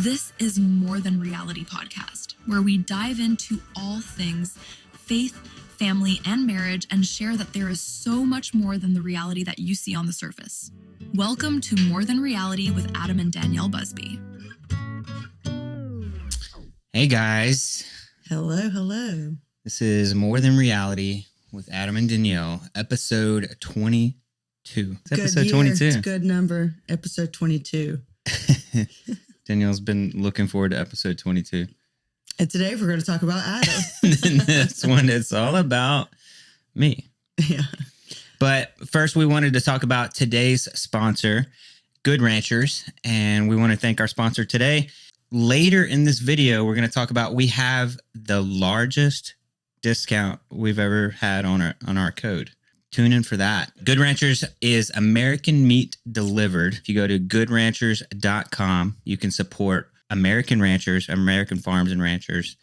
This is More Than Reality podcast, where we dive into all things faith, family, and marriage and share that there is so much more than the reality that you see on the surface. Welcome to More Than Reality with Adam and Danielle Busby. Hey guys. Hello. This is More Than Reality with Adam and Danielle, episode 22. It's episode 22. It's a good number, episode 22. Danielle's been looking forward to episode 22. And today we're going to talk about Adam. And this one, it's all about me. Yeah. But first, we wanted to talk about today's sponsor, Good Ranchers. And we want to thank our sponsor today. Later in this video, we're going to talk about we have the largest discount we've ever had on our code. Tune in for that. Good Ranchers is American meat delivered. If you go to goodranchers.com, you can support American ranchers, American farms and ranchers,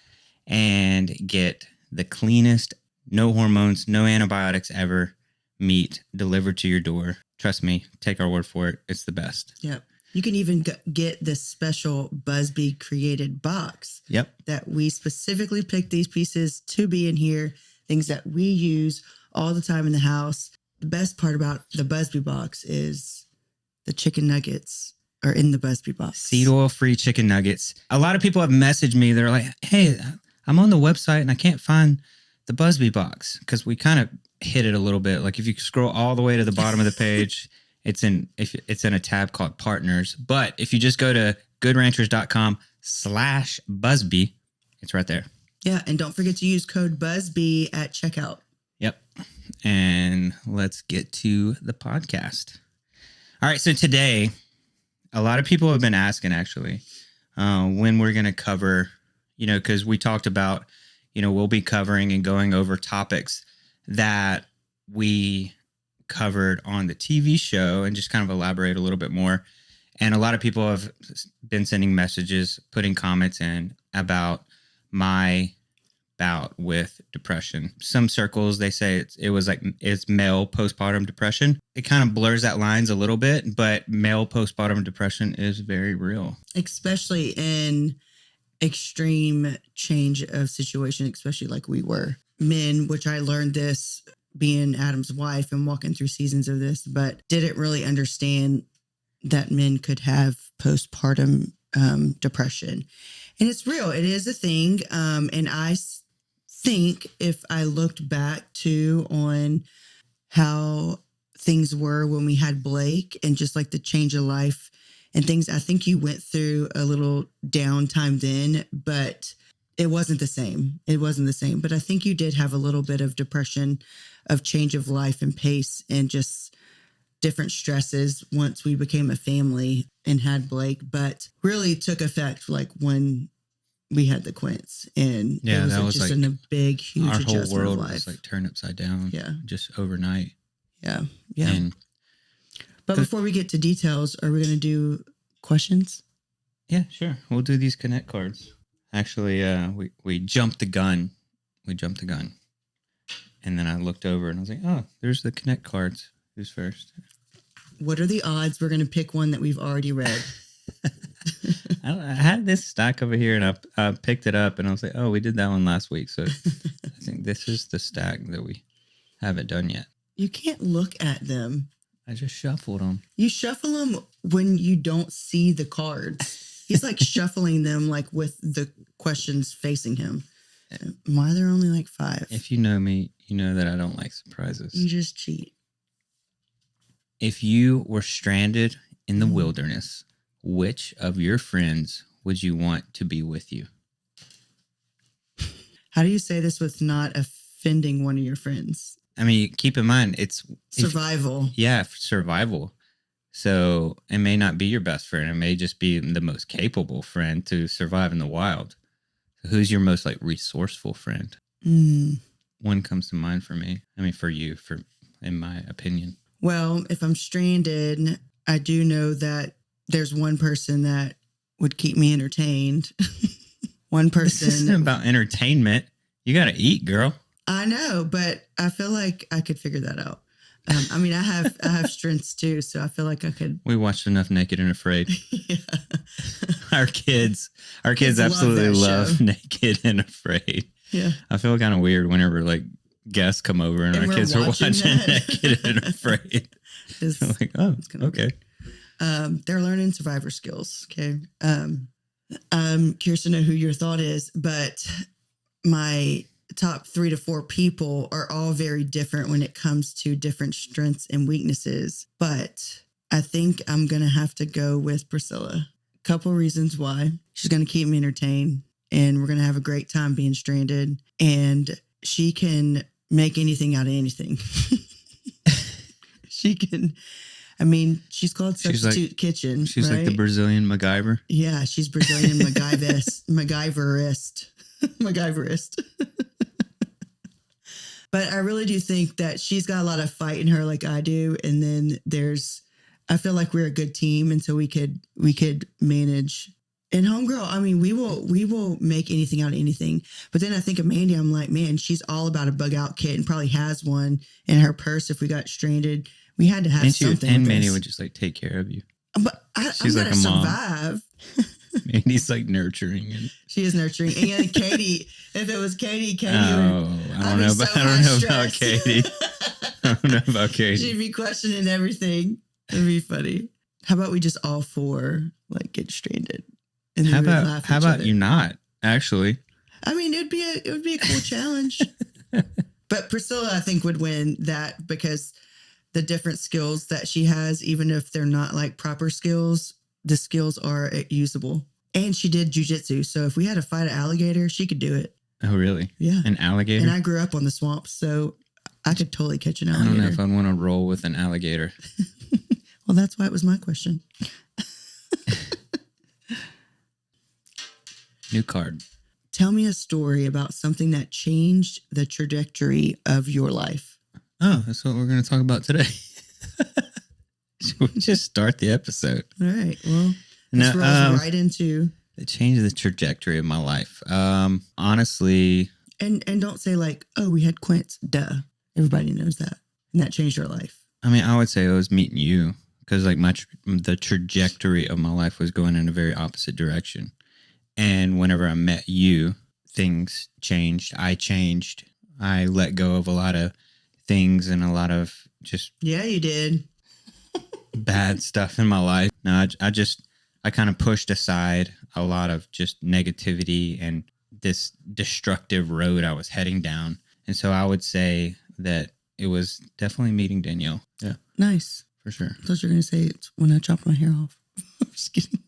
and get the cleanest, no hormones, no antibiotics ever meat delivered to your door. Trust me, take our word for it. It's the best. Yep. You can even get this special Busby created box. Yep. That we specifically picked these pieces to be in here, things that we use all the time in the house. The best part about the Busby box is the chicken nuggets are in the Busby box. Seed oil free chicken nuggets. A lot of people have messaged me. They're like, hey, I'm on the website and I can't find the Busby box, because we kind of hit it a little bit. Like if you scroll all the way to the bottom of the page, it's in a tab called Partners. But if you just go to goodranchers.com/Busby, it's right there. Yeah. And don't forget to use code Busby at checkout. Yep. And let's get to the podcast. All right. So today, a lot of people have been asking actually when we're going to cover, because we talked about, we'll be covering and going over topics that we covered on the TV show and just kind of elaborate a little bit more. And a lot of people have been sending messages, putting comments in about my bout with depression. Some circles, they say it's male postpartum depression. It kind of blurs that lines a little bit, but male postpartum depression is very real. Especially in extreme change of situation, especially like we were men, which I learned this being Adam's wife and walking through seasons of this, but didn't really understand that men could have postpartum depression. And it's real. It is a thing. And I think if I looked back on how things were when we had Blake and just like the change of life and things, I think you went through a little downtime then, but it wasn't the same. But I think you did have a little bit of depression, of change of life and pace and just different stresses once we became a family and had Blake, but really took effect like when we had the Quints, and yeah, that was just like in a big, huge our adjustment whole world of life. was like turned upside down. Yeah, just overnight. Yeah. But before we get to details, are we going to do questions? Yeah, sure. We'll do these Connect cards. Actually, we jumped the gun. And then I looked over and I was like, oh, there's the Connect cards. Who's first? What are the odds we're going to pick one that we've already read? I had this stack over here and I picked it up and I was like, oh, we did that one last week. So I think this is the stack that we haven't done yet. You can't look at them. I just shuffled them. You shuffle them when you don't see the cards. He's like shuffling them like with the questions facing him. Why are there only like 5? If you know me, you know that I don't like surprises. You just cheat. If you were stranded in the wilderness, which of your friends would you want to be with you? How do you say this with not offending one of your friends? I mean, keep in mind, it's survival. Survival. So it may not be your best friend. It may just be the most capable friend to survive in the wild. So who's your most like resourceful friend? One comes to mind for me. I mean, for you, in my opinion. Well, if I'm stranded, I do know that there's one person that would keep me entertained. One person. This isn't about entertainment. You got to eat, girl. I know, but I feel like I could figure that out. I mean, I have strengths too, so I feel like I could. We watched enough Naked and Afraid. Yeah. our kids Kids love absolutely that love show. Naked and Afraid. Yeah. I feel kind of weird whenever like guests come over and our we're kids are watching that. Naked and Afraid. It's, I'm like, oh, it's kinda okay. weird. They're learning survivor skills. Okay. I'm curious to know who your thought is, but my top 3 to 4 people are all very different when it comes to different strengths and weaknesses. But I think I'm going to have to go with Priscilla. Couple reasons why. She's going to keep me entertained and we're going to have a great time being stranded. And she can make anything out of anything. She can, I mean, she's called Substitute Kitchen. She's right? like the Brazilian MacGyver. Yeah, she's Brazilian MacGyverist. MacGyverist. But I really do think that she's got a lot of fight in her like I do. And then I feel like we're a good team. And so we could manage. And homegirl, I mean, we will make anything out of anything. But then I think of Mandy, I'm like, man, she's all about a bug out kit and probably has one in her purse if we got stranded. We had to have something. And Mandy would just like take care of you. But she's I'm like gonna a mom. survive. Mandy's like nurturing. She is nurturing. And Katie, if it was Katie I don't know about Katie. I don't know about Katie. She'd be questioning everything. It'd be funny. How about we just all 4 like get stranded? And how about you not actually? I mean, it would be a cool challenge. But Priscilla, I think, would win that because the different skills that she has, even if they're not like proper skills, the skills are usable. And she did jujitsu. So if we had to fight an alligator, she could do it. Oh, really? Yeah. An alligator? And I grew up on the swamp, so I could totally catch an alligator. I don't know if I'd want to roll with an alligator. Well, that's why it was my question. New card. Tell me a story about something that changed the trajectory of your life. Oh, that's what we're going to talk about today. Should we just start the episode? All right. Well, this rolls right into it changed the trajectory of my life. Honestly, and don't say like, oh, we had Quince. Duh. Everybody knows that, and that changed our life. I mean, I would say it was meeting you because like the trajectory of my life was going in a very opposite direction. And whenever I met you, things changed. I changed. I let go of a lot of things and a lot of just yeah, you did bad stuff in my life. No, I kind of pushed aside a lot of just negativity and this destructive road I was heading down. And so I would say that it was definitely meeting Danielle. Yeah. Nice. For sure. I thought you were going to say it's when I chopped my hair off. I'm just kidding.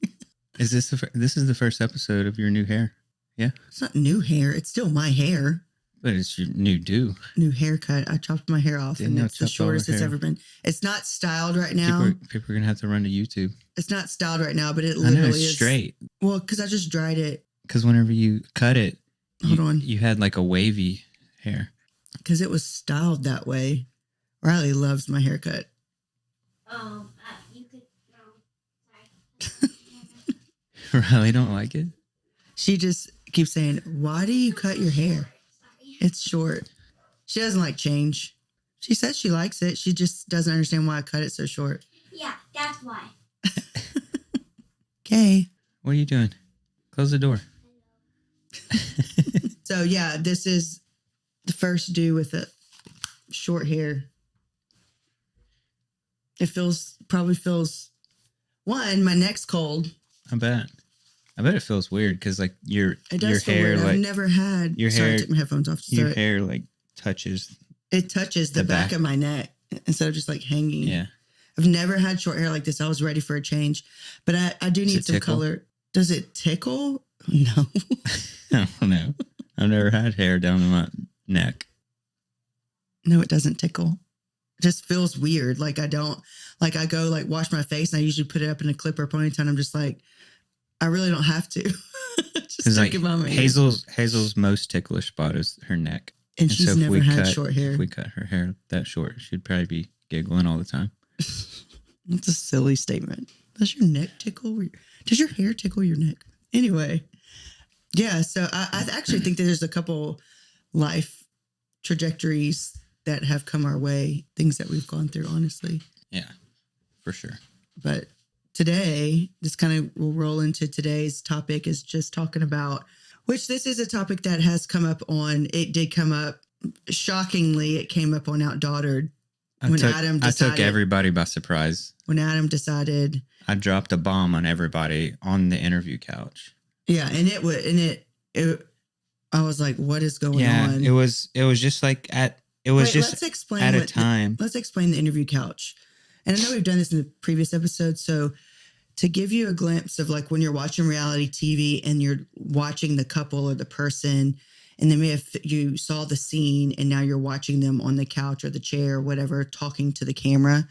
Is this the first episode of your new hair? Yeah. It's not new hair. It's still my hair. But it's your new haircut. I chopped my hair off and it's the shortest it's ever been. It's not styled right now. People are going to have to run to YouTube. It's not styled right now, but it literally is straight. Well, because I just dried it. Because whenever you cut it, Hold you had like a wavy hair. Because it was styled that way. Riley loves my haircut. You could. Sorry. Riley don't like it? She just keeps saying, why do you cut your hair? It's short. She doesn't like change. She says she likes it. She just doesn't understand why I cut it so short. Yeah, that's why. Okay. What are you doing? Close the door. So, yeah, this is the first do with the short hair. It probably feels, my neck's cold. I bet it feels weird because like your feel hair weird. like I've never had your sorry, hair. I took my headphones off. Your hair like touches. It touches the back of my neck instead of just like hanging. Yeah. I've never had short hair like this. I was ready for a change, but I do need some color. Does it tickle? No. I don't know. I've never had hair down in my neck. No, it doesn't tickle. It just feels weird. Like I go like wash my face and I usually put it up in a clip or ponytail. And I'm just like, I really don't have to. Just like Hazel's most ticklish spot is her neck. And she's so never had short hair. If we cut her hair that short, she'd probably be giggling all the time. That's a silly statement. Does your neck tickle? Does your hair tickle your neck? Anyway. Yeah. So I actually think that there's a couple life trajectories that have come our way, things that we've gone through, honestly. Yeah, for sure. But today, this kind of will roll into today's topic, is just talking about, which this is a topic that has come up on, it did come up, shockingly, it came up on Outdaughtered when Adam I decided. took everybody by surprise. When Adam decided. I dropped a bomb on everybody on the interview couch. Yeah, and I was like, what is going on? It was just like let's explain at a time. Let's explain the interview couch. And I know we've done this in the previous episode. So to give you a glimpse of like when you're watching reality TV and you're watching the couple or the person, and then if you saw the scene and now you're watching them on the couch or the chair or whatever, talking to the camera,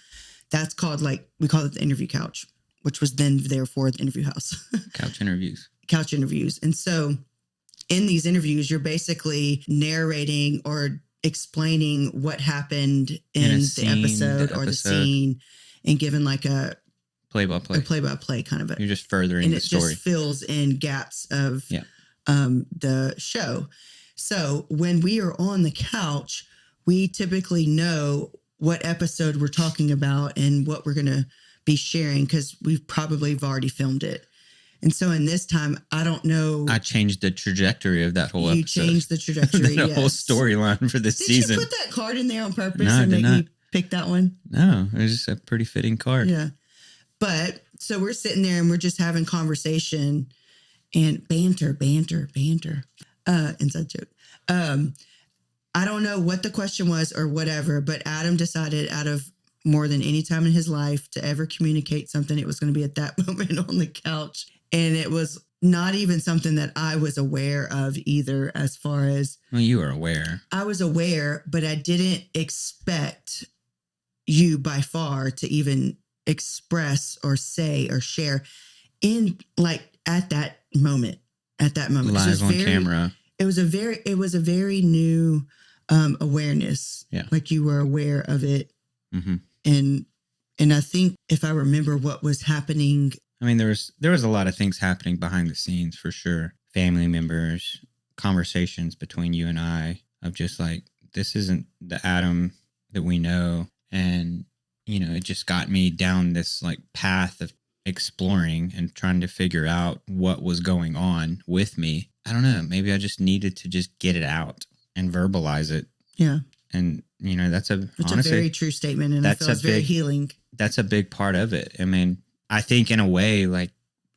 that's called, like, we call it the interview couch, which was then therefore the interview house. Couch interviews. Couch interviews. And so in these interviews, you're basically narrating or explaining what happened in the episode or the scene, and giving like a play-by-play kind of You're just furthering the story. And it just fills in gaps of the show. So when we are on the couch, we typically know what episode we're talking about and what we're going to be sharing, because we've probably already filmed it. And so in this time, I don't know. I changed the trajectory of that whole episode. You changed the trajectory, the whole storyline for this season. Did you put that card in there on purpose and make me pick that one? No, it was just a pretty fitting card. Yeah. But so we're sitting there and we're just having conversation and banter. Inside joke. I don't know what the question was or whatever, but Adam decided, out of more than any time in his life to ever communicate something, it was going to be at that moment on the couch. And it was not even something that I was aware of either, as far as... Well, you were aware. I was aware, but I didn't expect you by far to even express or say or share in, like, at that moment. Live on camera. It was a very new awareness. Yeah. Like you were aware of it. Mm-hmm. And I think if I remember what was happening. I mean, there was a lot of things happening behind the scenes for sure. Family members, conversations between you and I of just like, this isn't the Adam that we know. And, you know, it just got me down this like path of exploring and trying to figure out what was going on with me. I don't know. Maybe I just needed to just get it out and verbalize it. Yeah. And, you know, It's honestly a very true statement. And I feel it's very healing. That's a big part of it. I mean, I think in a way, like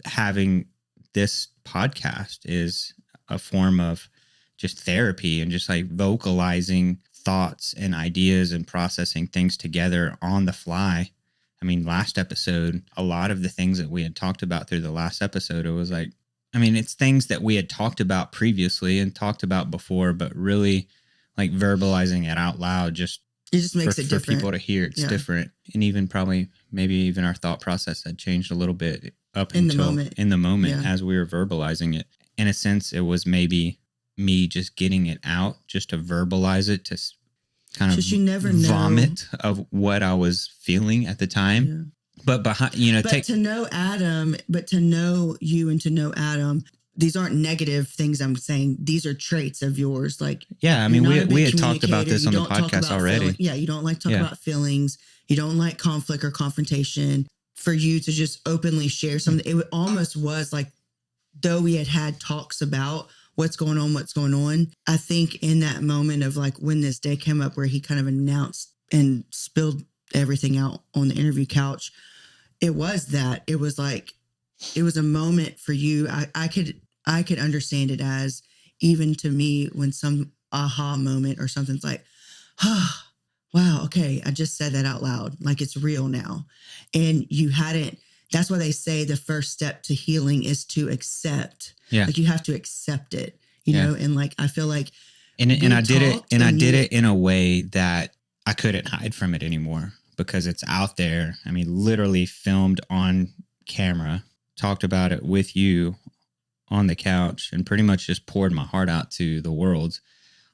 having this podcast is a form of just therapy and just like vocalizing thoughts and ideas and processing things together on the fly. I mean, last episode, a lot of the things that we had talked about through the last episode, it was like, I mean, it's things that we had talked about previously and talked about before, but really like verbalizing it out loud it just makes it different for people to hear. It's different. And even probably maybe even our thought process had changed a little bit in the moment as we were verbalizing it. In a sense, it was maybe me just getting it out, just to verbalize it, to kind of you never vomit of what I was feeling at the time. Yeah. But behind, you know, to know Adam, but to know you and to know Adam, these aren't negative things I'm saying. These are traits of yours. Like, yeah, I mean, we had talked about this on the podcast already. You don't like to talk about feelings. You don't like conflict or confrontation. For you to just openly share something, it almost was like, though we had talks about what's going on. I think in that moment of like when this day came up where he kind of announced and spilled everything out on the interview couch, it was like, it was a moment for you. I could understand it as, even to me, when some aha moment or something's like, oh, wow, okay, I just said that out loud. Like, it's real now. And you hadn't, that's why they say the first step to healing is to accept. Yeah. Like, you have to accept it, you know? And like, I feel like. And I did it in a way that I couldn't hide from it anymore, because it's out there. I mean, literally filmed on camera, talked about it with you on the couch, and pretty much just poured my heart out to the world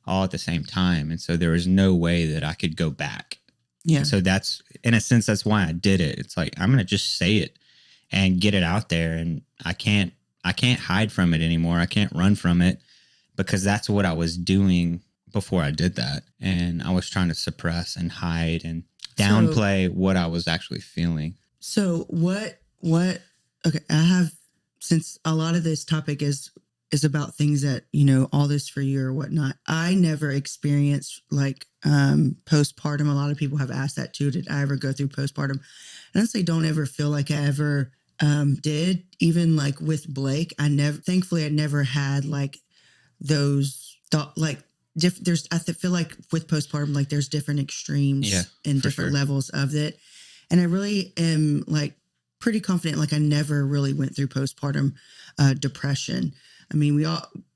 all at the same time. And so there was no way that I could go back. Yeah. And so that's, in a sense, that's why I did it. It's like, I'm going to just say it and get it out there. And I can't hide from it anymore. I can't run from it, because that's what I was doing before I did that. And I was trying to suppress and hide and downplay what I was actually feeling. So what what, okay, since a lot of this topic is about things that, all this for you or whatnot. I never experienced like postpartum. A lot of people have asked that too. Did I ever go through postpartum? And honestly, don't ever feel like I ever did. Even like with Blake, thankfully I never had like those thought, like feel like with postpartum, like there's different extremes and different levels of it. And I really am like pretty confident, like I never really went through postpartum depression. I mean,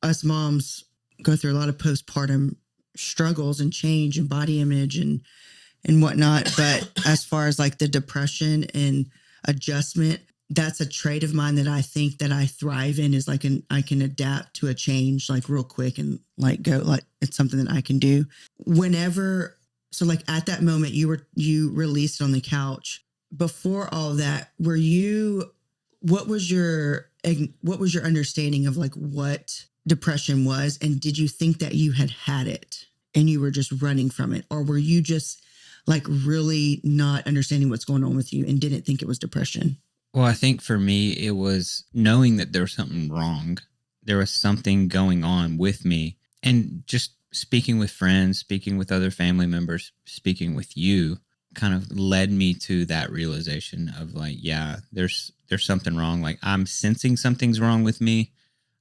us moms go through a lot of postpartum struggles and change and body image and whatnot. But as far as like the depression and adjustment, that's a trait of mine that I think that I thrive in, is like I can adapt to a change like real quick and like go, like it's something that I can do whenever. So like at that moment you released on the couch. Before all that, what was your understanding of like what depression was? And did you think that you had it and you were just running from it? Or were you just like really not understanding what's going on with you and didn't think it was depression? Well, I think for me, it was knowing that there was something wrong. There was something going on with me. And just speaking with friends, speaking with other family members, speaking with you kind of led me to that realization of like, yeah, there's something wrong. Like I'm sensing something's wrong with me.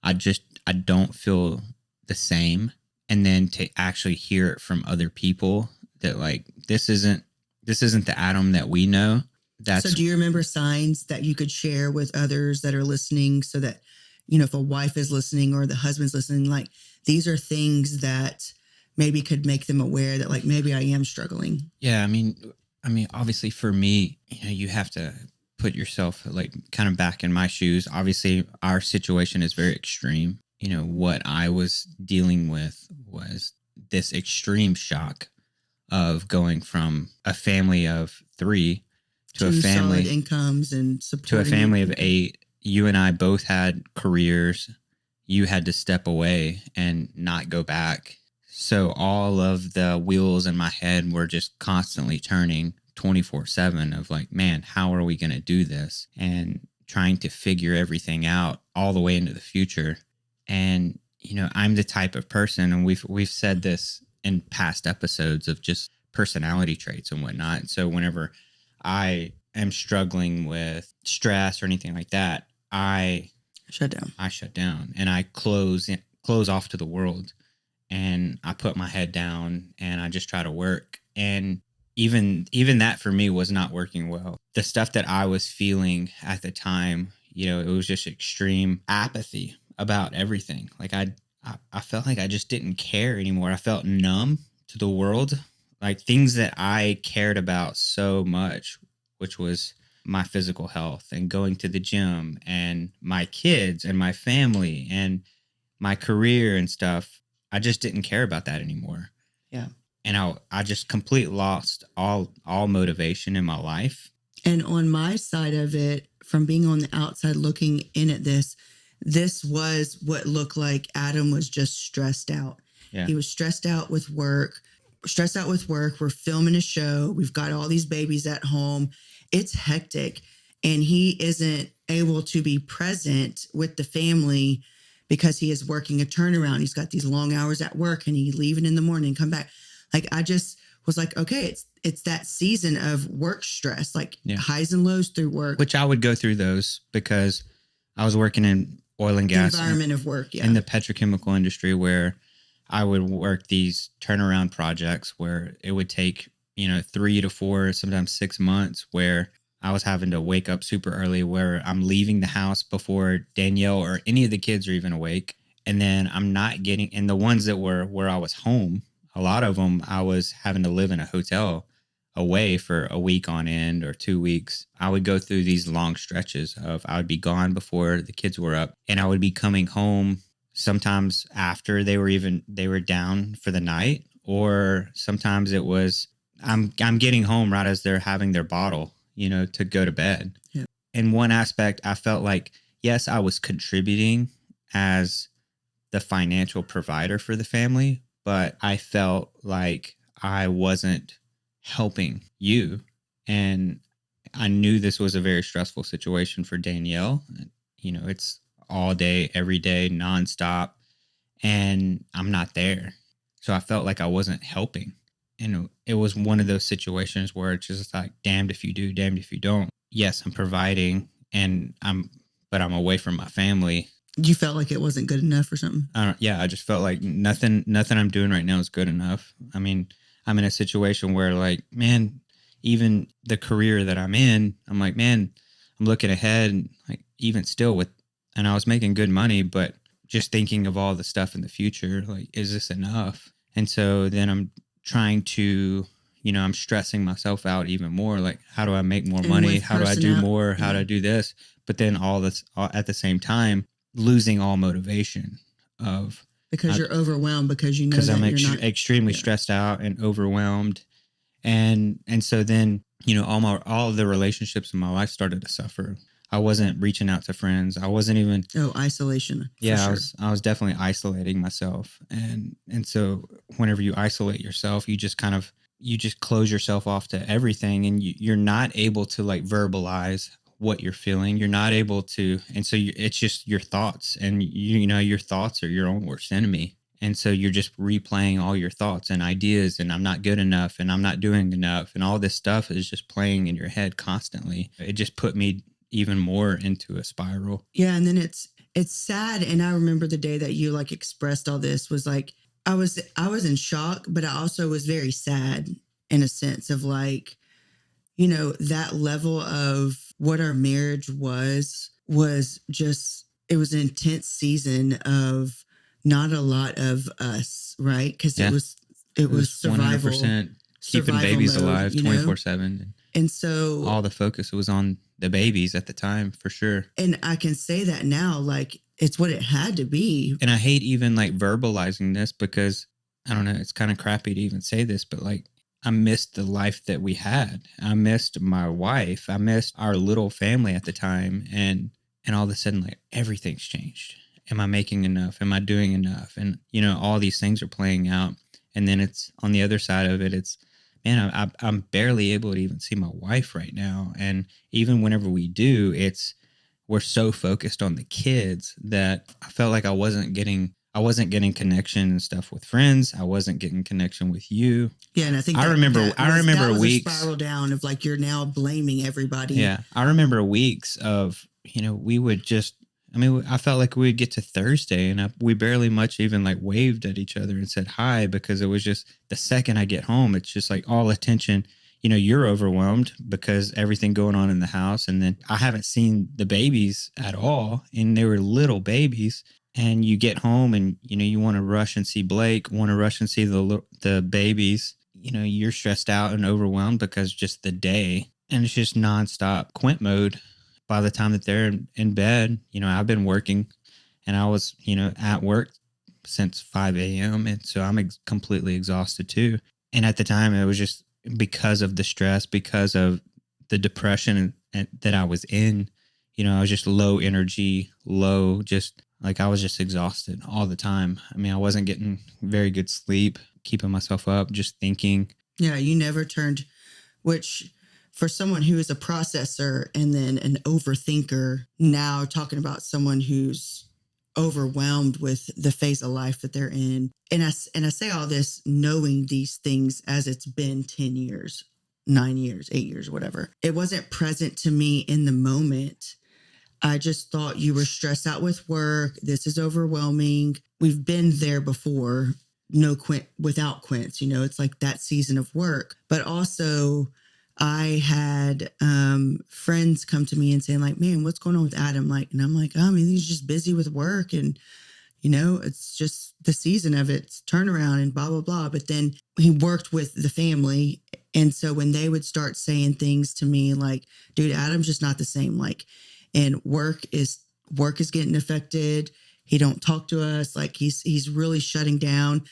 I don't feel the same. And then to actually hear it from other people that like, this isn't the Adam that we know. So do you remember signs that you could share with others that are listening, so that, if a wife is listening or the husband's listening, like these are things that maybe could make them aware that like, maybe I am struggling? Yeah. I mean, obviously for me, you have to put yourself like kind of back in my shoes. Obviously our situation is very extreme. What I was dealing with was this extreme shock of going from a family of 3 to a family solid incomes and to a family of 8. You and I both had careers. You had to step away and not go back. So all of the wheels in my head were just constantly turning 24/7 of like, man, how are we going to do this? And trying to figure everything out all the way into the future. And, I'm the type of person, and we've said this in past episodes, of just personality traits and whatnot. So whenever I am struggling with stress or anything like that, I shut down and I close off to the world, and I put my head down and I just try to work. And even that for me was not working well. The stuff that I was feeling at the time, it was just extreme apathy about everything. Like I felt like I just didn't care anymore. I felt numb to the world, like things that I cared about so much, which was my physical health and going to the gym and my kids and my family and my career and stuff. I just didn't care about that anymore. Yeah. And I just completely lost all motivation in my life. And on my side of it, from being on the outside looking in at this was what looked like Adam was just stressed out. Yeah. He was stressed out with work. We're filming a show. We've got all these babies at home. It's hectic. And he isn't able to be present with the family because he is working a turnaround. He's got these long hours at work and he's leaving in the morning, come back. Like, I just was like, okay, it's that season of work stress, like highs and lows through work. Which I would go through those because I was working in oil and gas. Environment of work, in the petrochemical industry, where I would work these turnaround projects where it would take, 3 to 4, sometimes 6 months, where I was having to wake up super early, where I'm leaving the house before Danielle or any of the kids are even awake. And then I'm not getting, and the ones that were where I was home, a lot of them, I was having to live in a hotel away for a week on end or 2 weeks. I would go through these long stretches of I would be gone before the kids were up, and I would be coming home sometimes after they were down for the night, or sometimes it was I'm getting home right as they're having their bottle, to go to bed. Yeah. In one aspect, I felt like, yes, I was contributing as the financial provider for the family, but I felt like I wasn't helping you. And I knew this was a very stressful situation for Danielle. You know, it's all day, every day, nonstop, and I'm not there. So I felt like I wasn't helping. And it was one of those situations where it's just like, damned if you do, damned if you don't. Yes, I'm providing but I'm away from my family. You felt like it wasn't good enough or something? I just felt like nothing I'm doing right now is good enough. I mean, I'm in a situation where like, man, even the career that I'm in, I'm like, man, I'm looking ahead and like even still and I was making good money, but just thinking of all the stuff in the future, like, is this enough? And so then I'm trying to, I'm stressing myself out even more. Like, how do I make more money? How do I do more? How do I do this? But then all at the same time, losing all motivation because you're overwhelmed, because you know because that I'm you're not extremely stressed out and overwhelmed. And so then, all of the relationships in my life started to suffer. I wasn't reaching out to friends. I wasn't even isolation. Yeah, I was definitely isolating myself. And so whenever you isolate yourself, you just close yourself off to everything, and you're not able to like verbalize what you're feeling. You're not able to, and so it's just your thoughts, and your thoughts are your own worst enemy. And so you're just replaying all your thoughts and ideas, and I'm not good enough, and I'm not doing enough, and all this stuff is just playing in your head constantly. It just put me even more into a spiral. Yeah, and then it's sad. And I remember the day that you like expressed all this was like, I was in shock, but I also was very sad in a sense of like, that level of what our marriage was just, it was an intense season of not a lot of us, right? Because it was survival, 100% keeping babies alive 24/7. And so all the focus was on the babies at the time, for sure. And I can say that now, like, it's what it had to be. And I hate even like verbalizing this because I don't know, it's kind of crappy to even say this, but like, I missed the life that we had. I missed my wife. I missed our little family at the time. And all of a sudden, like, everything's changed. Am I making enough? Am I doing enough? And, all these things are playing out. And then it's on the other side of it. It's, man, I'm barely able to even see my wife right now. And even whenever we do, we're so focused on the kids that I felt like I wasn't getting connection and stuff with friends. I wasn't getting connection with you. Yeah, and I think I remember weeks a spiral down of like you're now blaming everybody. Yeah, I remember weeks of we would just. I mean, I felt like we would get to Thursday and we barely much even like waved at each other and said hi, because it was just the second I get home, it's just like all attention. You're overwhelmed because everything going on in the house. And then I haven't seen the babies at all. And they were little babies. And you get home and, you want to rush and see Blake, want to rush and see the babies. You're stressed out and overwhelmed because just the day, and it's just nonstop quit mode. By the time that they're in bed, I've been working and I was, at work since 5 a.m. And so I'm completely exhausted too. And at the time it was just because of the stress, because of the depression that I was in, I was just low energy, just like I was just exhausted all the time. I mean, I wasn't getting very good sleep, keeping myself up, just thinking. Yeah, you never turned, which for someone who is a processor and then an overthinker, now talking about someone who's overwhelmed with the phase of life that they're in. And I say all this knowing these things as it's been 10 years, 9 years, 8 years, whatever. It wasn't present to me in the moment. I just thought you were stressed out with work. This is overwhelming. We've been there before. Without Quince, it's like that season of work. But also I had friends come to me and saying like, man, what's going on with Adam? Like, and I'm like, oh, I mean, he's just busy with work and, it's just the season of it's turnaround and blah, blah, blah. But then he worked with the family. And so when they would start saying things to me like, dude, Adam's just not the same. Like, and work is getting affected. He don't talk to us. Like he's really shutting down.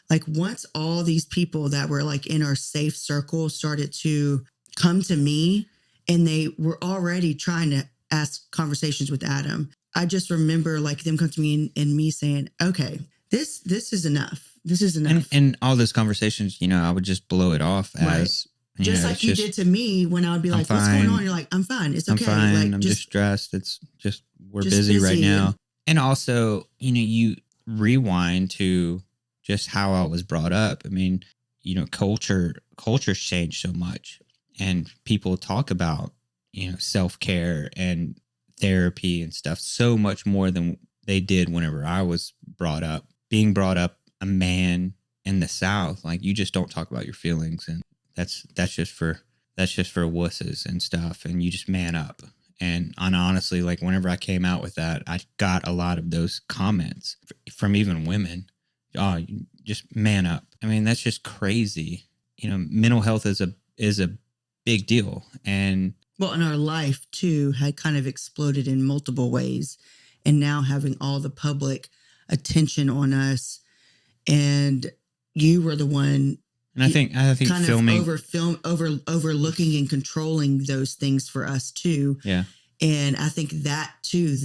Like once all these people that were like in our safe circle started to come to me and they were already trying to ask conversations with Adam, I just remember like them come to me and me saying, okay, this is enough. This is enough. And all those conversations, I would just blow it off as, Just know, like it's you just, did to me when I would be I'm like, what's going fine. on? You're like, I'm fine. It's I'm okay. fine. Like, I'm just stressed. It's just, we're just busy right busy. now. And also, you know, you rewind to just how I was brought up. I mean, you know, culture's changed so much, and people talk about, you know, self-care and therapy and stuff so much more than they did whenever I was brought up. Being brought up a man in the South, like, you just don't talk about your feelings, and that's just for wusses and stuff, and you just man up. And honestly, like, whenever I came out with that, I got a lot of those comments from even women. Oh, you just man up. I mean, that's just crazy. You know, mental health is a big deal. And well, and our life too had kind of exploded in multiple ways. And now having all the public attention on us, and you were the one, and I think kind filming, of overlooking and controlling those things for us too. yeah. And I think that too,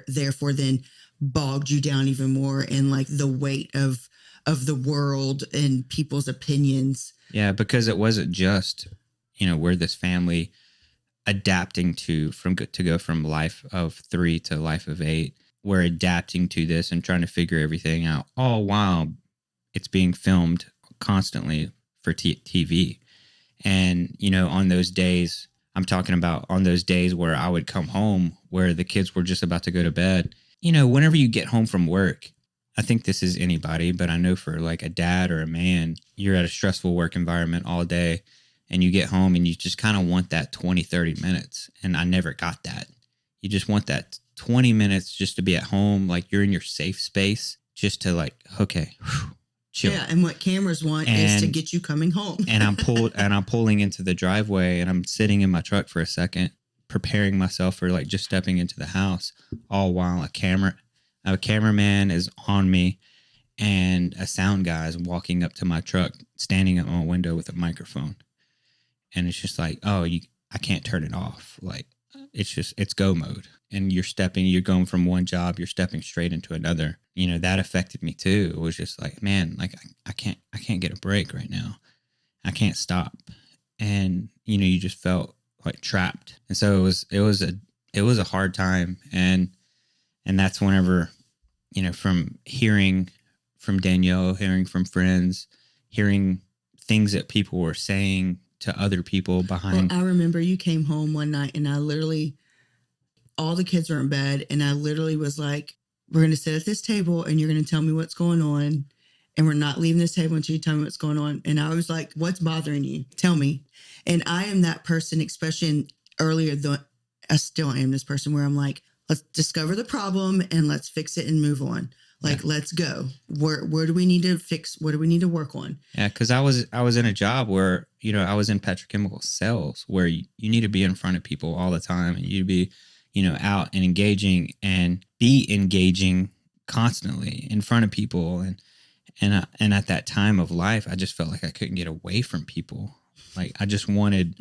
therefore then bogged you down even more in like the weight of the world and people's opinions. Yeah, because it wasn't just, you know, we're this family adapting to go from life of 3 to life of 8. We're adapting to this and trying to figure everything out, all while it's being filmed constantly for TV. And, you know, on those days, I'm talking about on those days where I would come home where the kids were just about to go to bed. You know, whenever you get home from work, I think this is anybody, but I know for like a dad or a man, you're at a stressful work environment all day, and you get home and you just kind of want that 20, 30 minutes. And I never got that. You just want that 20 minutes just to be at home. Like, you're in your safe space, just to like, okay, chill. Yeah. And what cameras want is to get you coming home. and I'm pulling into the driveway, and I'm sitting in my truck for a second, preparing myself for like just stepping into the house, all while a cameraman is on me, and a sound guy is walking up to my truck, standing at my window with a microphone. And it's just like, oh, I can't turn it off. Like, it's go mode. And you're going from one job, you're stepping straight into another. You know, that affected me too. It was just like, man, like, I can't get a break right now. I can't stop. And, you know, you just felt like trapped. And so it was a hard time. And that's whenever, you know, from hearing from Danielle, hearing from friends, hearing things that people were saying to other people behind. Well, I remember you came home one night, and I literally, all the kids were in bed, and I literally was like, we're going to sit at this table and you're going to tell me what's going on. And we're not leaving this table until you tell me what's going on. And I was like, what's bothering you? Tell me. And I am that person, especially I still am this person where I'm like, let's discover the problem and let's fix it and move on. Like, let's go. Where do we need to fix? What do we need to work on? Yeah, because I was in a job where, you know, I was in petrochemical sales, where you need to be in front of people all the time, and you be, you know, out and engaging constantly in front of people. And at that time of life, I just felt like I couldn't get away from people. Like, I just wanted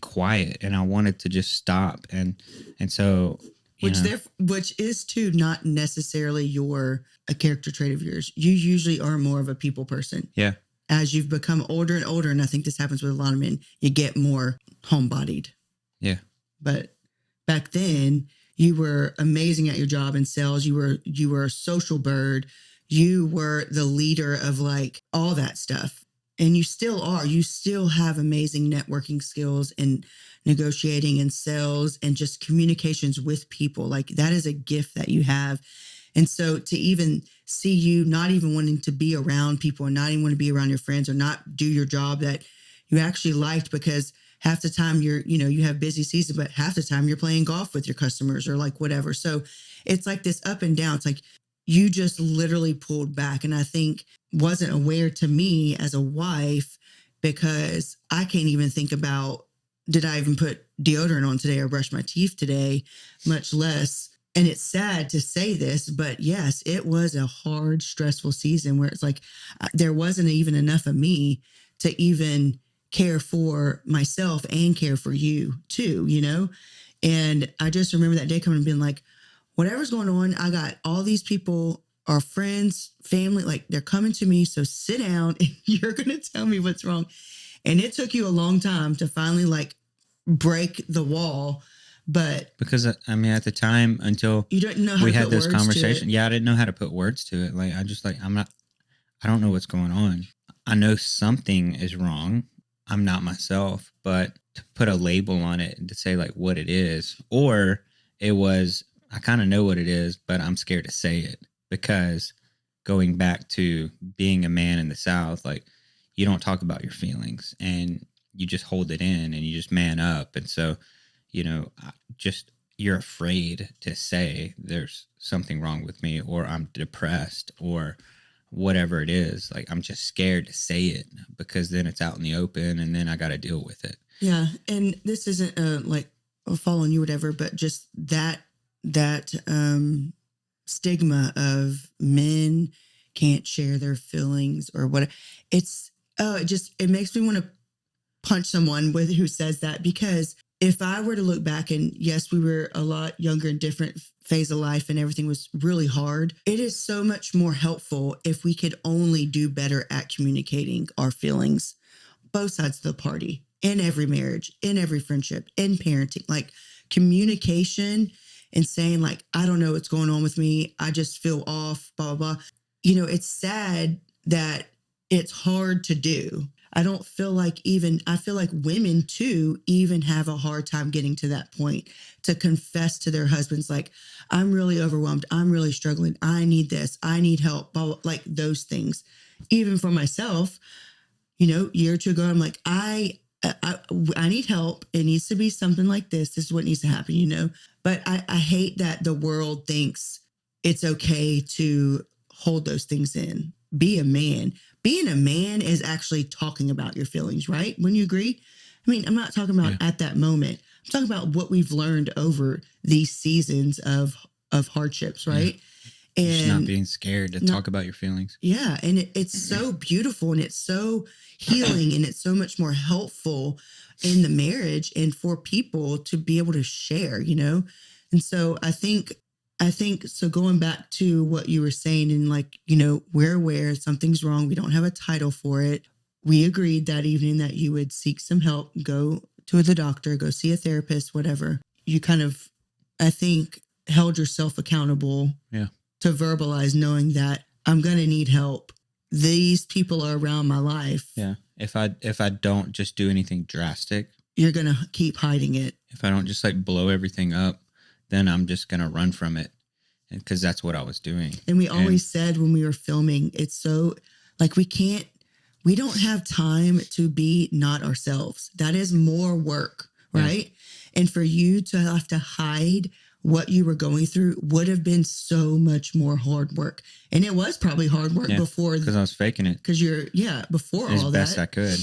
quiet, and I wanted to just stop. And so, which is too not necessarily a character trait of yours. You usually are more of a people person. Yeah. As you've become older and older, and I think this happens with a lot of men, you get more homebodied. Yeah. But back then, you were amazing at your job in sales. You were a social bird. You were the leader of like all that stuff. And you still are. You still have amazing networking skills and negotiating and sales and just communications with people. Like, that is a gift that you have. And so to even see you not even wanting to be around people, and not even want to be around your friends, or not do your job that you actually liked, because half the time you have busy season, but half the time you're playing golf with your customers or like whatever. So it's like this up and down. It's like you just literally pulled back. And I think wasn't aware to me as a wife, because I can't even think about, did I even put deodorant on today or brush my teeth today, much less. And it's sad to say this, but yes, it was a hard, stressful season where it's like there wasn't even enough of me to even care for myself and care for you too, you know? And I just remember that day coming and being like, whatever's going on, I got all these people, our friends, family, like they're coming to me. So sit down and you're going to tell me what's wrong. And it took you a long time to finally like break the wall. But because I mean, at the time, until you don't know how we to had put this words to conversation, it. yeah, I didn't know how to put words to it. Like, I don't know what's going on. I know something is wrong. I'm not myself, but to put a label on it and to say like what it is, or it was, I kind of know what it is, but I'm scared to say it because going back to being a man in the South, like you don't talk about your feelings and you just hold it in and you just man up. And so, just you're afraid to say there's something wrong with me or I'm depressed or whatever it is. Like I'm just scared to say it because then it's out in the open and then I got to deal with it. Yeah. And this isn't like following you, whatever, but just that stigma of men can't share their feelings or what it makes me want to punch someone who says that, because if I were to look back and yes, we were a lot younger and different phase of life and everything was really hard. It is so much more helpful if we could only do better at communicating our feelings, both sides of the party, in every marriage, in every friendship, in parenting, like communication and saying like, I don't know what's going on with me. I just feel off, blah, blah, blah. It's sad that it's hard to do. I feel like women too even have a hard time getting to that point to confess to their husbands, like, I'm really overwhelmed. I'm really struggling. I need this. I need help. Blah, blah, like those things. Even for myself, year or two ago, I'm like, I need help. It needs to be something like this. This is what needs to happen, But I hate that the world thinks it's okay to hold those things in. Be a man. Being a man is actually talking about your feelings, right? Wouldn't you agree? I mean, I'm not talking about at that moment. I'm talking about what we've learned over these seasons of hardships, right? Yeah. And just not being scared to talk about your feelings. Yeah. And it's so beautiful and it's so healing and it's so much more helpful in the marriage and for people to be able to share, And so I think so going back to what you were saying and like, we're aware something's wrong. We don't have a title for it. We agreed that evening that you would seek some help, go to the doctor, go see a therapist, whatever. You kind of, I think, held yourself accountable to verbalize knowing that I'm going to need help. These people are around my life. Yeah. If I don't just do anything drastic, you're going to keep hiding it. If I don't just like blow everything up, then I'm just going to run from it. Because that's what I was doing. And we always said when we were filming, it's so like we don't have time to be not ourselves. That is more work, right? Yeah. And for you to have to hide what you were going through would have been so much more hard work. And it was probably hard work before. Because I was faking it. Because before all that. As best I could.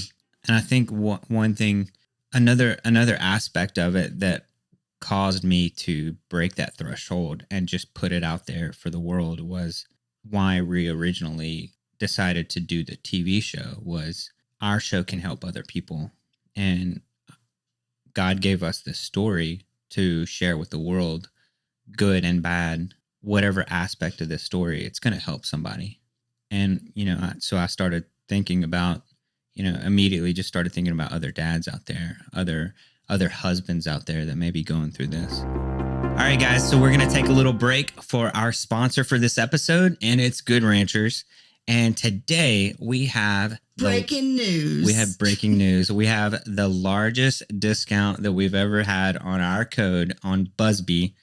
And I think one thing, another aspect of it that caused me to break that threshold and just put it out there for the world was why we originally decided to do the TV show. Was our show can help other people, and God gave us this story to share with the world, good and bad, whatever aspect of this story, it's going to help somebody. And so I started thinking about, immediately just started thinking about other dads out there, other husbands out there that may be going through this. All right, guys. So we're going to take a little break for our sponsor for this episode, and it's Good Ranchers. And today we have breaking news. We have breaking news. We have the largest discount that we've ever had on our code on Busby,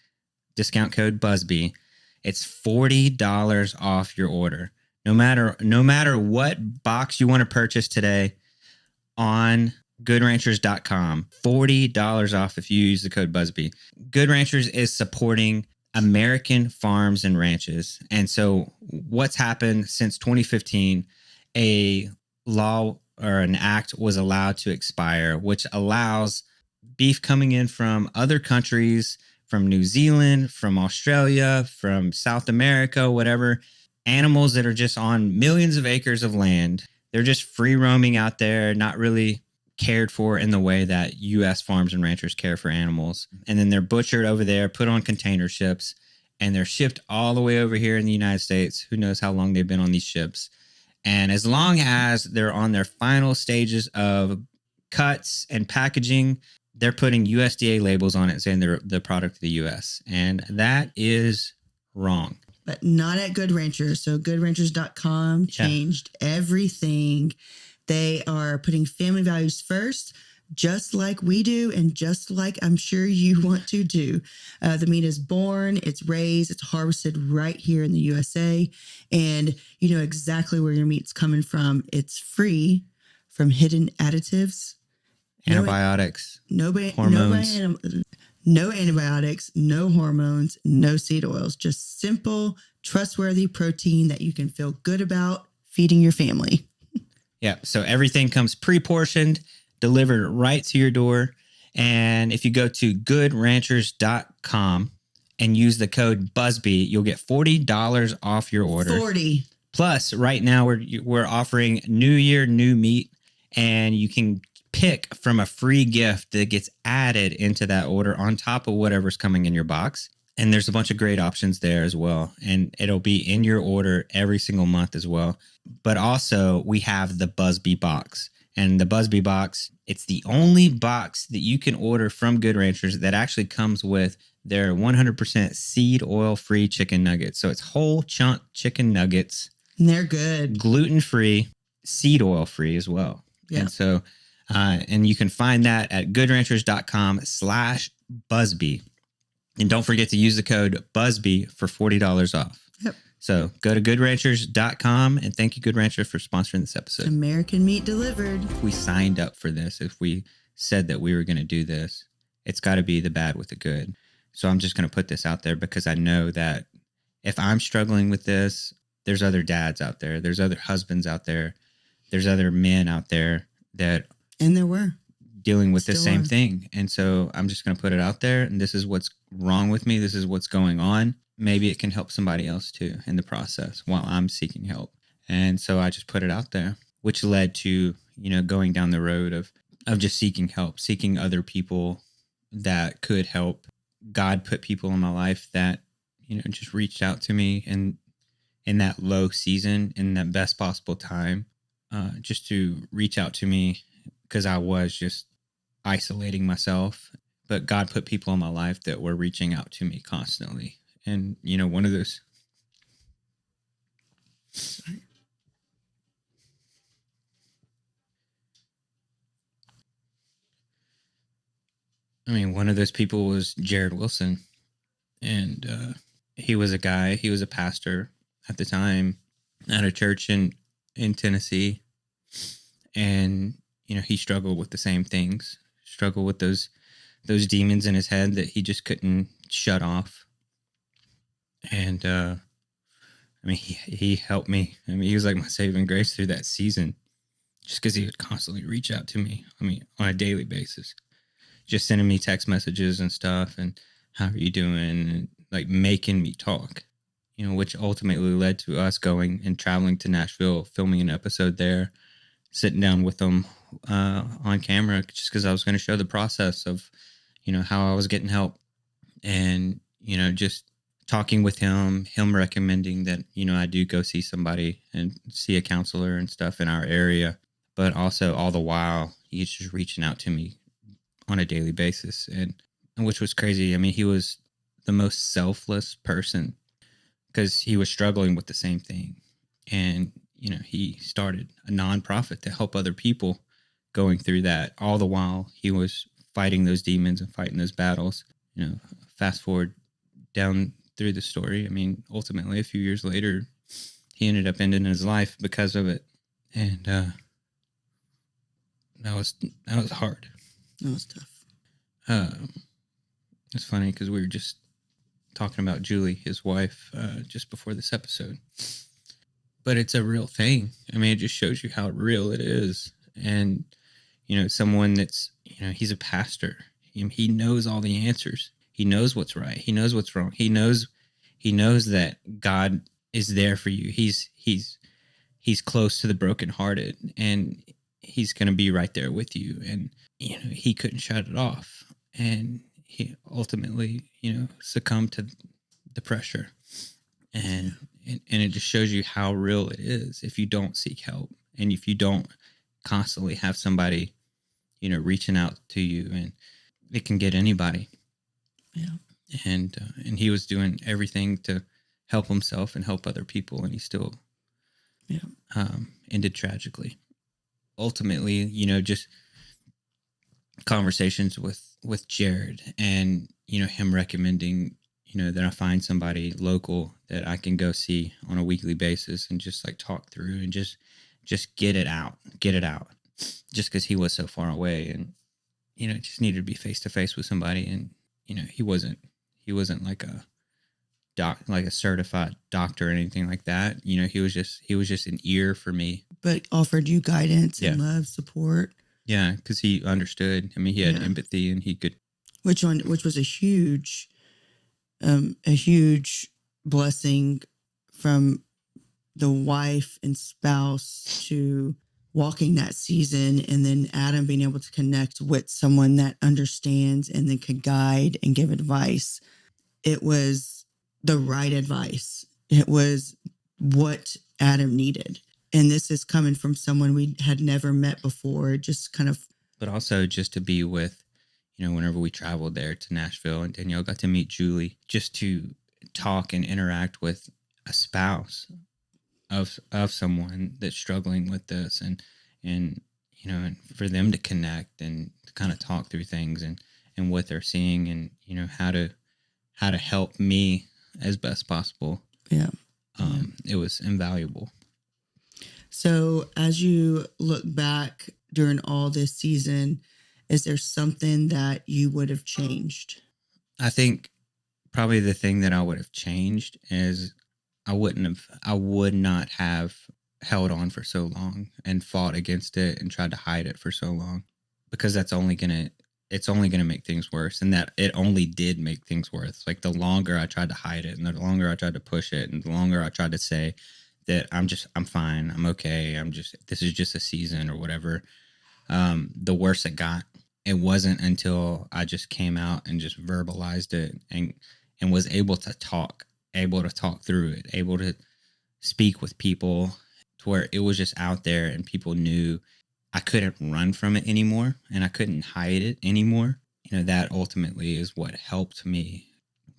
discount code Busby. It's $40 off your order. No matter what box you want to purchase today on GoodRanchers.com, $40 off if you use the code Busby. Good Ranchers is supporting American farms and ranches. And so what's happened since 2015, a law or an act was allowed to expire, which allows beef coming in from other countries, from New Zealand, from Australia, from South America, whatever, animals that are just on millions of acres of land. They're just free roaming out there, not really cared for in the way that U.S. farms and ranchers care for animals. And then they're butchered over there, put on container ships, and they're shipped all the way over here in the United States. Who knows how long they've been on these ships. And as long as they're on their final stages of cuts and packaging, they're putting USDA labels on it saying they're the product of the US. And that is wrong. But not at Good Ranchers. So goodranchers.com changed everything. They are putting family values first, just like we do, and just like I'm sure you want to do. The meat is born, it's raised, it's harvested right here in the USA, and you know exactly where your meat's coming from. It's free from hidden additives, Antibiotics, hormones. No antibiotics, no hormones, no seed oils, just simple, trustworthy protein that you can feel good about feeding your family. Yeah. So everything comes pre-portioned, delivered right to your door. And if you go to goodranchers.com and use the code Busby, you'll get $40 off your order. 40. Plus, right now we're offering New Year, new meat, and you can pick from a free gift that gets added into that order on top of whatever's coming in your box. And there's a bunch of great options there as well. And it'll be in your order every single month as well. But also we have the Busby box. And the Busby box, it's the only box that you can order from Good Ranchers that actually comes with their 100% seed oil free chicken nuggets. So it's whole chunk chicken nuggets. And they're good. Gluten-free, seed oil free as well. Yeah. And so, and you can find that at goodranchers.com/Busby. And don't forget to use the code Busby for $40 off. Yep. So go to goodranchers.com, and thank you, Good Ranchers, for sponsoring this episode. American meat delivered. If we signed up for this, if we said that we were going to do this, it's got to be the bad with the good. So I'm just going to put this out there because I know that if I'm struggling with this, there's other dads out there. There's other husbands out there. There's other men out there that And there were. dealing with the Still same are. thing. And so I'm just going to put it out there. And this is what's wrong with me. This is what's going on. Maybe it can help somebody else too in the process while I'm seeking help. And so I just put it out there, which led to, you know, going down the road of just seeking help, seeking other people that could help. God put people in my life that, you know, just reached out to me and in that low season, in that best possible time, just to reach out to me because I was just isolating myself. But God put people in my life that were reaching out to me constantly. And, you know, one of those. I mean, one of those people was Jared Wilson. And he was a guy, he was a pastor at the time at a church in Tennessee. And, you know, he struggled with the same things, struggled with those demons in his head that he just couldn't shut off. And, I mean, he helped me. I mean, he was like my saving grace through that season just because he would constantly reach out to me. I mean, on a daily basis, just sending me text messages and stuff. And how are you doing? And like making me talk, you know, which ultimately led to us going and traveling to Nashville, filming an episode there, sitting down with them on camera just because I was going to show the process of, you know, how I was getting help. And, you know, just talking with him recommending that, you know, I do go see somebody and see a counselor and stuff in our area. But also all the while, he's just reaching out to me on a daily basis. And which was crazy. I mean, he was the most selfless person because he was struggling with the same thing. And, you know, he started a nonprofit to help other people going through that. All the while he was fighting those demons and fighting those battles. You know, fast forward down through the story. I mean, ultimately a few years later, he ended up ending his life because of it. And that was hard. That was tough. It's funny because we were just talking about Julie, his wife, just before this episode. But it's a real thing. I mean, it just shows you how real it is. And, you know, someone that's, you know, he's a pastor. He knows all the answers. He knows what's right. He knows what's wrong. He knows that God is there for you. He's close to the brokenhearted, and he's going to be right there with you. And, you know, he couldn't shut it off. And he ultimately, you know, succumbed to the pressure. And it just shows you how real it is if you don't seek help and if you don't constantly have somebody, reaching out to you, and it can get anybody. Yeah. And he was doing everything to help himself and help other people, and he still ended tragically. Ultimately, just conversations with Jared, and him recommending that I find somebody local that I can go see on a weekly basis and just like talk through and just get it out, just because he was so far away, and just needed to be face to face with somebody. And he wasn't like a certified doctor or anything like that. He was just an ear for me, But offered you guidance and Yeah. love, support. yeah, because he understood. I mean, he had Yeah. empathy, and he could. Which was a huge blessing from the wife and spouse to walking that season, and then Adam being able to connect with someone that understands and then could guide and give advice. It was the right advice. It was what Adam needed. And this is coming from someone we had never met before, just kind of. But also just to be with, whenever we traveled there to Nashville, and Danielle got to meet Julie, just to talk and interact with a spouse of someone that's struggling with this, and and for them to connect and to kind of talk through things, and what they're seeing, and how to help me as best possible. Yeah. It was invaluable. So as you look back during all this season, is there something that you would have changed? I think probably the thing that I would have changed is I would not have held on for so long and fought against it and tried to hide it for so long, because it's only going to make things worse. And that it only did make things worse. Like, the longer I tried to hide it, and the longer I tried to push it, and the longer I tried to say that I'm fine, I'm okay, this is just a season or whatever, the worse it got. It wasn't until I just came out and just verbalized it, and was able to talk through it, able to speak with people, to where it was just out there, and people knew I couldn't run from it anymore, and I couldn't hide it anymore. That ultimately is what helped me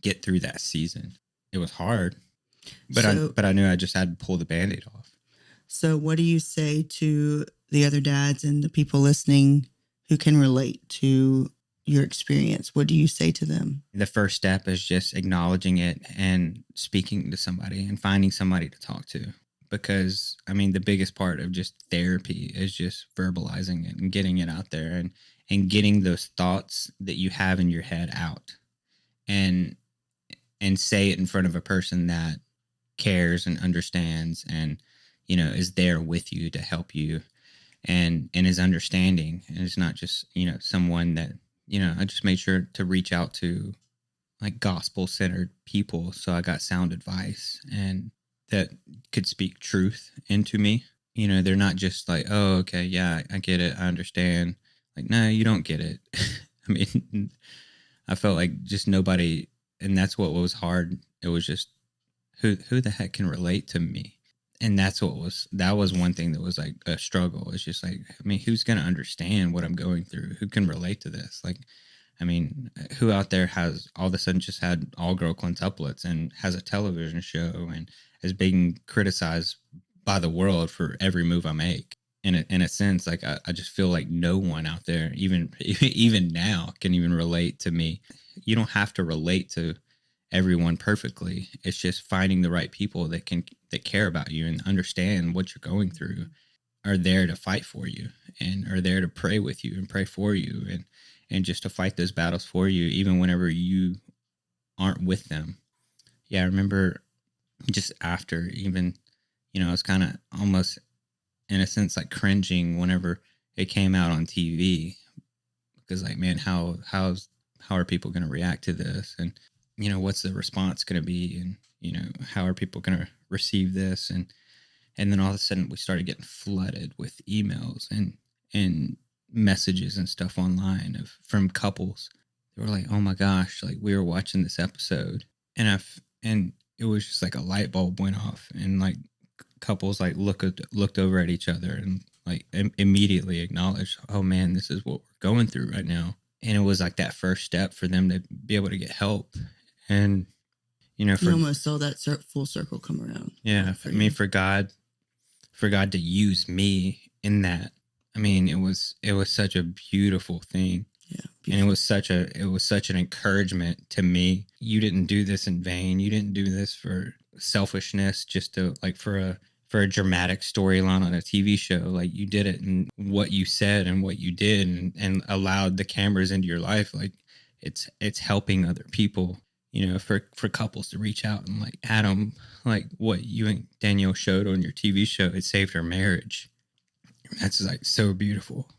get through that season. It was hard, but I knew I just had to pull the Band-Aid off. So what do you say to the other dads and the people listening who can relate to your experience? What do you say to them? The first step is just acknowledging it and speaking to somebody and finding somebody to talk to. Because, I mean, the biggest part of just therapy is just verbalizing it and getting it out there, and getting those thoughts that you have in your head out, and say it in front of a person that cares and understands, and, is there with you to help you, and is understanding. And it's not just, someone that, I just made sure to reach out to like gospel-centered people. So I got sound advice, and that could speak truth into me. They're not just like, oh, okay, yeah, I get it, I understand. Like, no, you don't get it. I mean, I felt like just nobody, and that's what was hard. It was just, who the heck can relate to me? And that was one thing that was like a struggle. It's just like, I mean, who's going to understand what I'm going through? Who can relate to this? Like, I mean, who out there has all of a sudden just had all girl quintuplets and has a television show and is being criticized by the world for every move I make? In a sense, like, I just feel like no one out there, even now, can even relate to me. You don't have to relate to everyone perfectly. It's just finding the right people that care about you and understand what you're going through, are there to fight for you, and are there to pray with you and pray for you, and just to fight those battles for you, even whenever you aren't with them. Yeah, I remember just after, even, I was kind of almost, in a sense, like cringing whenever it came out on TV, because, like, man, how are people going to react to this? And, what's the response going to be? And, how are people going to receive this? And then all of a sudden we started getting flooded with emails and messages and stuff online from couples. They were like, oh my gosh, like, we were watching this episode, and it was just like a light bulb went off, and like couples like looked over at each other and like immediately acknowledged, oh man, this is what we're going through right now. And it was like that first step for them to be able to get help. And, You almost saw that full circle come around. Yeah. I mean, for God to use me in that, I mean, it was such a beautiful thing. Yeah. Beautiful. And it was such an encouragement to me. You didn't do this in vain. You didn't do this for selfishness, just to like for a dramatic storyline on a TV show. Like, you did it in what you said and what you did, and allowed the cameras into your life. Like, it's helping other people, for couples to reach out and like, Adam, like what you and Danielle showed on your TV show, it saved her marriage. That's like so beautiful.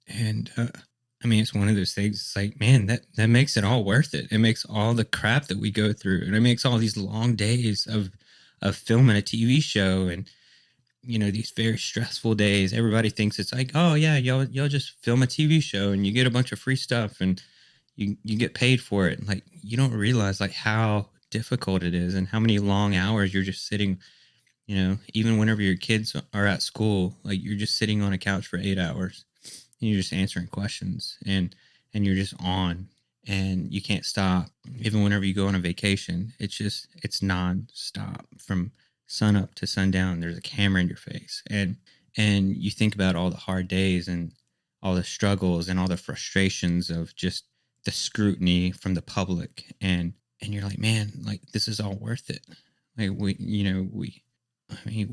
And, I mean, it's one of those things. It's like, man, that makes it all worth it. It makes all the crap that we go through, and it makes all these long days of filming a TV show, and these very stressful days. Everybody thinks it's like, oh yeah, y'all just film a TV show and you get a bunch of free stuff and you get paid for it. And like, you don't realize like how difficult it is and how many long hours you're just sitting. Even whenever your kids are at school, like you're just sitting on a couch for 8 hours. And you're just answering questions, and you're just on, and you can't stop. Even whenever you go on a vacation, it's nonstop from sun up to sundown. There's a camera in your face, and you think about all the hard days and all the struggles and all the frustrations of just the scrutiny from the public, and you're like, man, like this is all worth it. Like we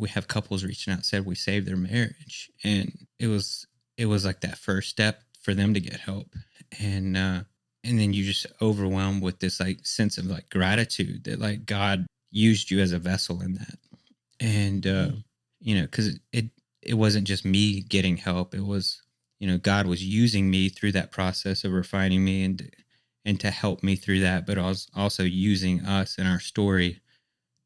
have couples reaching out, said we saved their marriage, and it was like that first step for them to get help. And then you just overwhelmed with this like sense of like gratitude that like God used you as a vessel in that. And, cause it wasn't just me getting help. It was, God was using me through that process of refining me and to help me through that, but also using us and our story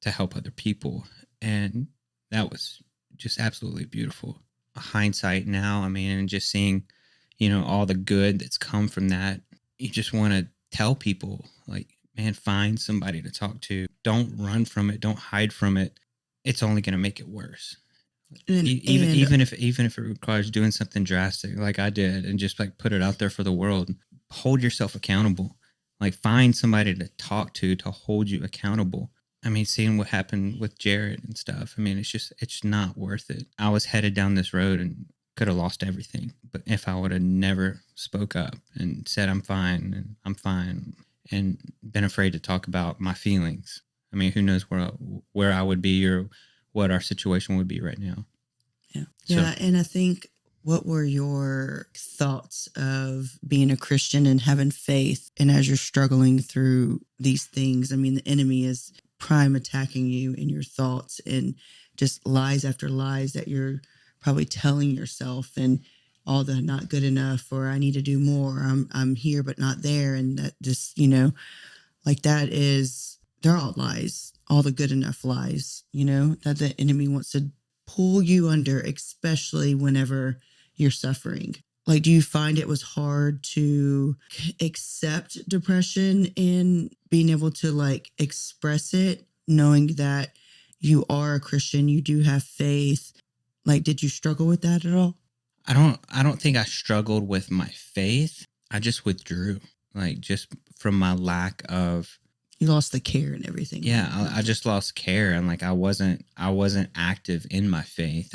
to help other people. And that was just absolutely beautiful. Hindsight now, I mean, and just seeing, all the good that's come from that, you just want to tell people like, man, find somebody to talk to. Don't run from it. Don't hide from it. It's only going to make it worse. Even if it requires doing something drastic like I did, and just like put it out there for the world, hold yourself accountable. Like, find somebody to talk to hold you accountable. I mean, seeing what happened with Jared and stuff, I mean, it's not worth it. I was headed down this road and could have lost everything. But if I would have never spoke up and said, I'm fine, and been afraid to talk about my feelings, I mean, who knows where I would be or what our situation would be right now. Yeah. Yeah. And I think, what were your thoughts of being a Christian and having faith? And as you're struggling through these things, I mean, the enemy is prime attacking you in your thoughts, and just lies after lies that you're probably telling yourself, and all the not good enough, or I need to do more. I'm here, but not there. And that just, like they're all lies, all the good enough lies, that the enemy wants to pull you under, especially whenever you're suffering. Like, do you find it was hard to accept depression and being able to like express it, knowing that you are a Christian, you do have faith? Like, did you struggle with that at all? I don't think I struggled with my faith. I just withdrew, like, just from my lack of. You lost the care and everything. Yeah, I just lost care, and like I wasn't active in my faith.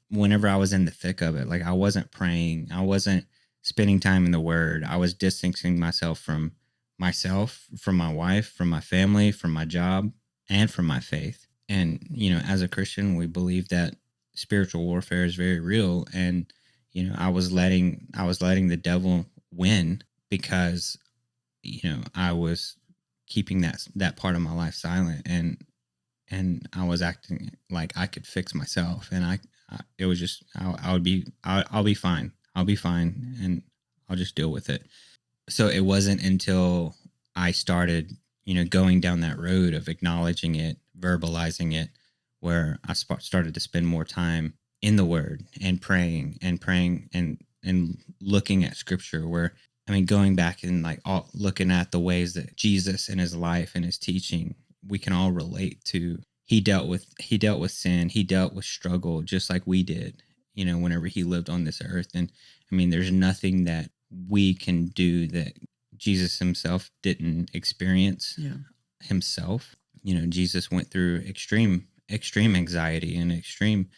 Whenever I was in the thick of it, like I wasn't praying. I wasn't spending time in the Word. I was distancing myself, from my wife, from my family, from my job, and from my faith. And, as a Christian, we believe that spiritual warfare is very real. And, I was letting the devil win because, I was keeping that part of my life silent, and I was acting like I could fix myself, and it was just, I'll be fine. I'll be fine, and I'll just deal with it. So it wasn't until I started, going down that road of acknowledging it, verbalizing it, where I started to spend more time in the Word and praying and looking at Scripture, where, I mean, going back and like looking at the ways that Jesus in his life and his teaching, we can all relate to. He dealt with sin. He dealt with struggle just like we did. whenever he lived on this earth. And I mean, there's nothing that we can do that Jesus himself didn't experience himself. Jesus went through extreme anxiety and extreme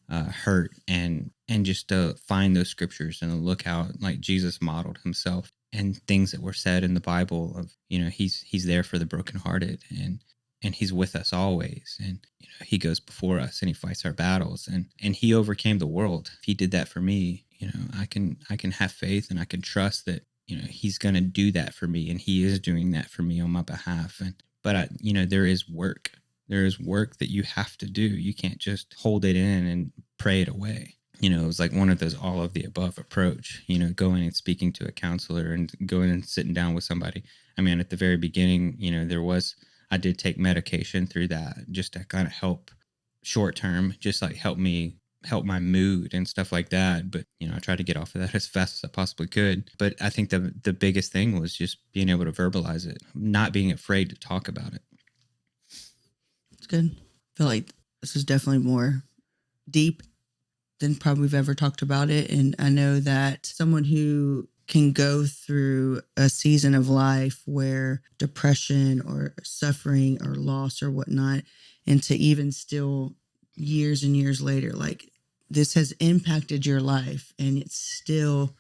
hurt, and just to find those scriptures and look how like Jesus modeled himself and things that were said in the Bible of, he's there for the brokenhearted, and he's with us always. And, he goes before us and he fights our battles, and he overcame the world. If he did that for me, I can have faith, and I can trust that, he's going to do that for me. And he is doing that for me on my behalf. But there is work. There is work that you have to do. You can't just hold it in and pray it away. It was like one of those all of the above approach, going and speaking to a counselor and going and sitting down with somebody. I mean, at the very beginning, I did take medication through that just to kind of help short term, just like help my mood and stuff like that. But, I tried to get off of that as fast as I possibly could. But I think the biggest thing was just being able to verbalize it, not being afraid to talk about it. It's good. I feel like this is definitely more deep than probably we've ever talked about it. And I know that someone who can go through a season of life where depression or suffering or loss or whatnot, and to even still years and years later, like this has impacted your life and it's still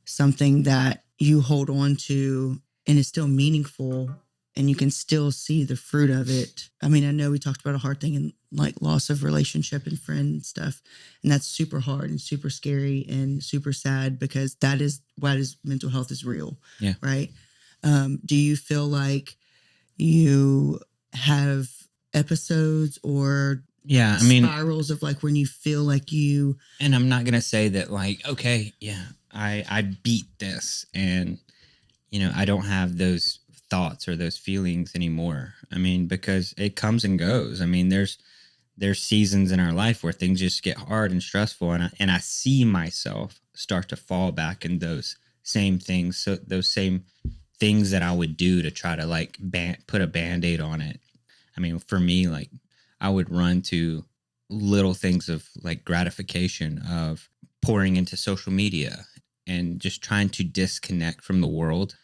something that you hold on to and it's still meaningful and you can still see the fruit of it. I mean, I know we talked about a hard thing and like loss of relationship and friend and stuff. And that's super hard and super scary and super sad because that is why mental health is real. Yeah. Right. Do you feel like you have episodes or spirals of like when you feel like you... And I'm not going to say that like, okay, yeah, I beat this and, I don't have those thoughts or those feelings anymore. I mean, because it comes and goes. I mean, there's seasons in our life where things just get hard and stressful, and I see myself start to fall back in those same things. So those same things that I would do to try to like put a Band-Aid on it. I mean, for me, like I would run to little things of like gratification of pouring into social media and just trying to disconnect from the world.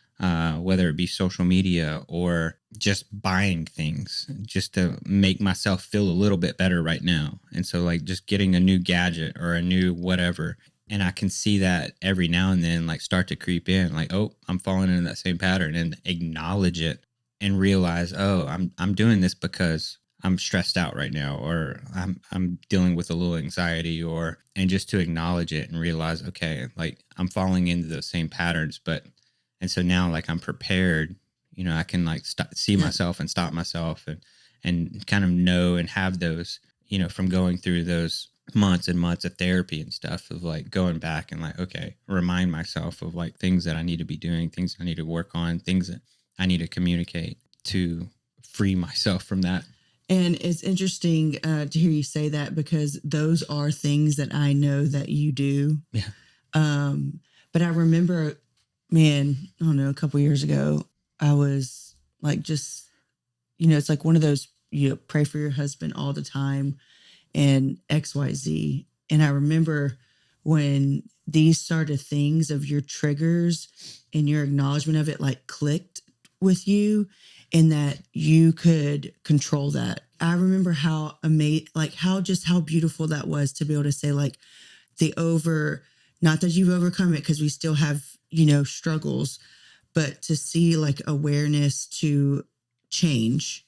Whether it be social media or just buying things just to make myself feel a little bit better right now. And so like just getting a new gadget or a new whatever. And I can see that every now and then like start to creep in like, oh, I'm falling into that same pattern, and acknowledge it and realize, oh, I'm doing this because I'm stressed out right now, or I'm dealing with a little anxiety, and just to acknowledge it and realize, okay, like I'm falling into those same patterns, and so now like I'm prepared, I can like see myself and stop myself and kind of know and have those, from going through those months and months of therapy and stuff of like going back and like, okay, remind myself of like things that I need to be doing, things I need to work on, things that I need to communicate to free myself from that. And it's interesting to hear you say that because those are things that I know that you do. Yeah. But I remember, man, I don't know, a couple years ago, I was like, just, it's like one of those, pray for your husband all the time and XYZ. And I remember when these sort of things of your triggers and your acknowledgement of it, like clicked with you and that you could control that. I remember how how beautiful that was to be able to say like not that you've overcome it because we still have, struggles, but to see like awareness to change.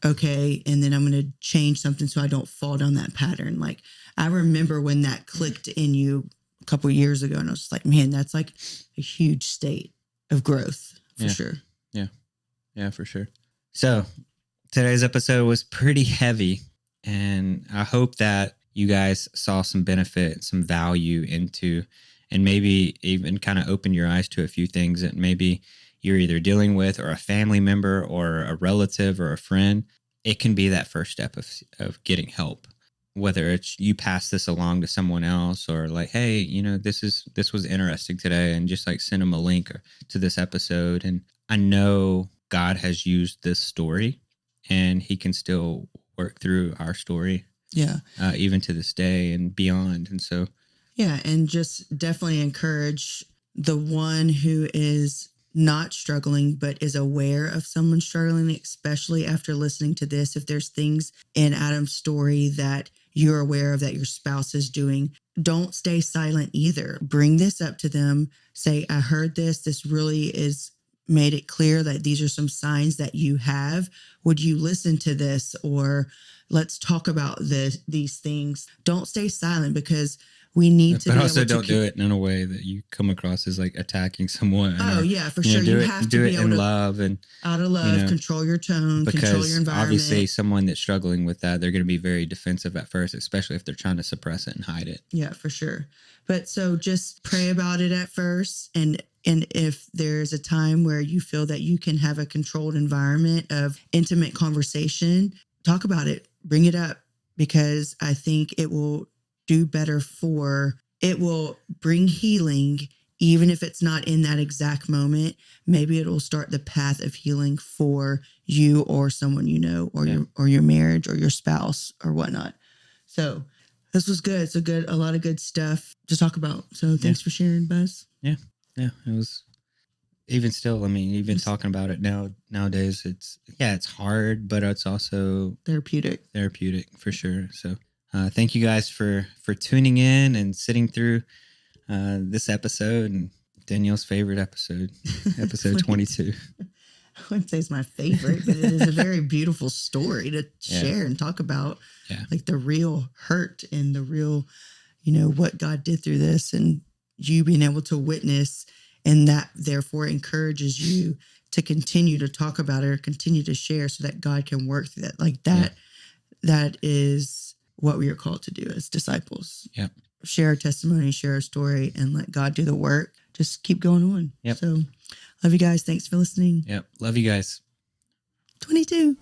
Okay. And then I'm going to change something so I don't fall down that pattern. Like I remember when that clicked in you a couple of years ago and I was just like, man, that's like a huge state of growth for sure. Yeah. Yeah, for sure. So today's episode was pretty heavy, and I hope that you guys saw some benefit, some value into, and maybe even kind of open your eyes to a few things that maybe you're either dealing with, or a family member or a relative or a friend. It can be that first step of getting help, whether it's you pass this along to someone else or like, hey, this was interesting today, and just like send them a link to this episode. And I know God has used this story and he can still work through our story. Yeah. Even to this day and beyond. And so Yeah. And just definitely encourage the one who is not struggling, but is aware of someone struggling, especially after listening to this. If there's things in Adam's story that you're aware of that your spouse is doing, don't stay silent either. Bring this up to them. Say, I heard this. This really is made it clear that these are some signs that you have. Would you listen to this? Or let's talk about these things. Don't stay silent, because we need to But be also able to don't do it in a way that you come across as like attacking someone. Oh, or, yeah, for sure. do You it, have to do be it able in to, love and out of love, control your tone, control your because environment. obviously someone that's struggling with that, they're going to be very defensive at first, especially if they're trying to suppress it and hide it. Yeah, for sure. But so just pray about it at first. And if there's a time where you feel that you can have a controlled environment of intimate conversation, talk about it, bring it up, because I think it will do better it will bring healing, even if it's not in that exact moment. Maybe it will start the path of healing for you or someone you know, or your marriage or your spouse or whatnot. So this was good. So good. A lot of good stuff to talk about. So thanks for sharing, Buzz. Yeah. Yeah. It was even still, I mean, even talking about it nowadays, it's hard, but it's also Therapeutic for sure. So thank you guys for tuning in and sitting through this episode, and Danielle's favorite episode 22. I wouldn't say it's my favorite, but it is a very beautiful story to share and talk about. Yeah. Like the real hurt and the real, what God did through this, and you being able to witness, and that therefore encourages you to continue to talk about it or continue to share so that God can work through that. Like that, that is what we are called to do as disciples. Yep. Share our testimony, share our story, and let God do the work. Just keep going on. Yep. So love you guys. Thanks for listening. Yep. Love you guys. 22.